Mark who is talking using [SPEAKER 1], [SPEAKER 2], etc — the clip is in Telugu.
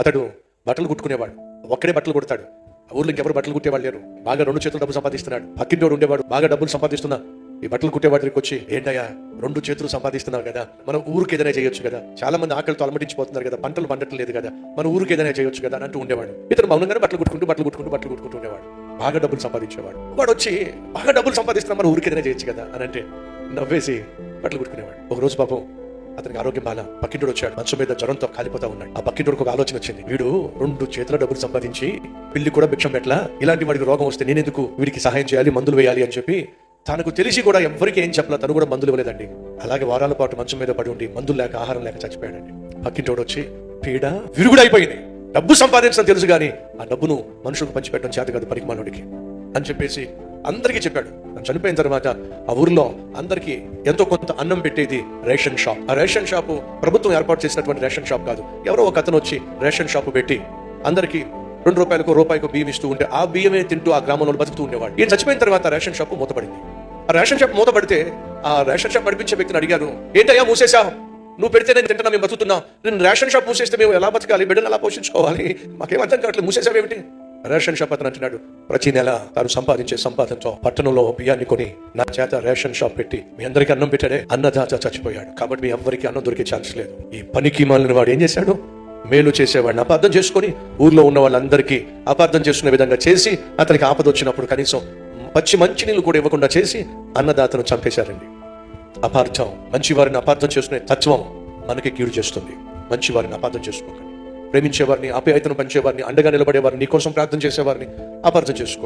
[SPEAKER 1] అతడు బట్టలు కుట్టుకునేవాడు, ఒక్కడే బట్టలు కుడతాడు. ఊర్లో ఇంకెవరు బట్టలు కుట్టేవాళ్ళు లేరు. బాగా 2 చేతులు డబ్బు సంపాదిస్తున్నాడు. పక్కింటోడు ఉండేవాడు, బాగా డబ్బులు సంపాదిస్తున్నా. ఈ బట్టలు కుట్టేవాడి దగ్గరికి వచ్చి, ఏంటయ్యా 2 చేతులు సంపాదిస్తున్నావు కదా, మనం ఊరికి ఏదైనా చేయొచ్చు కదా, చాలా మంది ఆకలితో అలమటించిపోతున్నారు కదా, పంటలు పండట్లేదు కదా, మన ఊరికి ఏదైనా చేయొచ్చు కదా అని అంటూ ఉండేవాడు. ఇతను మౌనంగానే బట్టలు కుట్టుకుంటూ ఉండేవాడు. బాగా డబ్బులు సంపాదించేవాడు. వాడు వచ్చి, బాగా డబ్బులు సంపాదిస్తున్నా, మన ఊరికి ఏదైనా చేయొచ్చు కదా అని అంటే నవ్వేసి బట్టలు కుట్టుకునేవాడు. ఒక రోజు పాపం అతనికి ఆరోగ్యం బాగా, పక్కింటోడు వచ్చాడు, మంచం మీద జ్వరంతో కాలిపోతా ఉన్నాడు. ఆ పక్కింటోడికి ఒక ఆలోచన వచ్చింది, వీడు 2 చేతుల డబ్బులు సంపాదించి పిల్లి కూడా భిక్షం పెట్టలా, ఇలాంటి వాడికి రోగం వస్తే నేనెందుకు వీడికి సహాయం చేయాలి, మందులు వేయాలి అని చెప్పి తనకు తెలిసి కూడా ఎవరికి ఏం చెప్పలా, తను కూడా మందులు ఇవ్వలేదండి. అలాగే వారాల పాటు మంచం మీద పడి ఉండి మందులు లేక ఆహారం లేక చచ్చిపోయాడండి. పక్కింటోడు వచ్చి, పీడ విరుగుడైపోయింది, డబ్బు సంపాదించడం తెలుసు కానీ ఆ డబ్బును మనుషులకు పంచిపెట్టడం చేత కాదు పనికిమాలోడికి అని చెప్పేసి అందరికీ చెప్పాడు. చనిపోయిన తర్వాత ఆ ఊర్లో అందరికీ ఎంతో కొంత అన్నం పెట్టేది రేషన్ షాప్. ఆ రేషన్ షాపు ప్రభుత్వం ఏర్పాటు చేసినటువంటి రేషన్ షాప్ కాదు, ఎవరో ఒక అతను వచ్చి రేషన్ షాపు పెట్టి అందరికీ 2 రూపాయలకు బియ్యం ఇస్తూ ఉంటే ఆ బియ్యమే తింటూ ఆ గ్రామంలో బతుకుతూ ఉండేవాడు. ఈయన చచ్చిపోయిన తర్వాత రేషన్ షాపు మూతపడింది. ఆ రేషన్ షాప్ మూతపడితే ఆ రేషన్ షాప్ నడిపించే వ్యక్తిని అడిగారు, ఏంటయ్యా మూసేశావు, నువ్వు పెడితే నేను తింటున్నా, మేము బతుకుతున్నాం, నేను రేషన్ షాప్ మూసేస్తే మేము ఎలా బతకాలి, బిడ్డను ఎలా పోషించుకోవాలి, మాకేం అర్థం కావట్లేదు, మూసేసావేమిటి? రేషన్ షాప్ అతను అంటున్నాడు, ప్రతి నెల తాను సంపాదించే సంపాదనతో పట్టణంలో బియ్యాన్ని కొని నా చేత రేషన్ షాప్ పెట్టి మీ అందరికీ అన్నం పెట్టాడే, అన్నదాత చచ్చిపోయాడు కాబట్టి మీ ఎవరికి అన్నం దొరికే ఛాన్స్ లేదు. ఈ పనికి మాలిన వాడు ఏం చేశాడు, మేలు చేసేవాడిని అపార్థం చేసుకుని ఊర్లో ఉన్న వాళ్ళందరికీ అపార్థం చేసుకునే విధంగా చేసి అతనికి ఆపద వచ్చినప్పుడు కనీసం పచ్చి మంచినీళ్ళు కూడా ఇవ్వకుండా చేసి అన్నదాతను చంపేశారండి. అపార్థం, మంచివారిని అపార్థం చేసుకునే తత్వం మనకి కీడు చేస్తుంది. మంచివారిని అపార్థం చేసుకోకండి. ప్రేమించేవారిని, ఆప్యాయతను పంచేవారిని, అండగా నిలబడేవారిని, నీ కోసం ప్రార్థన చేసేవారిని అపార్థం చేసుకో.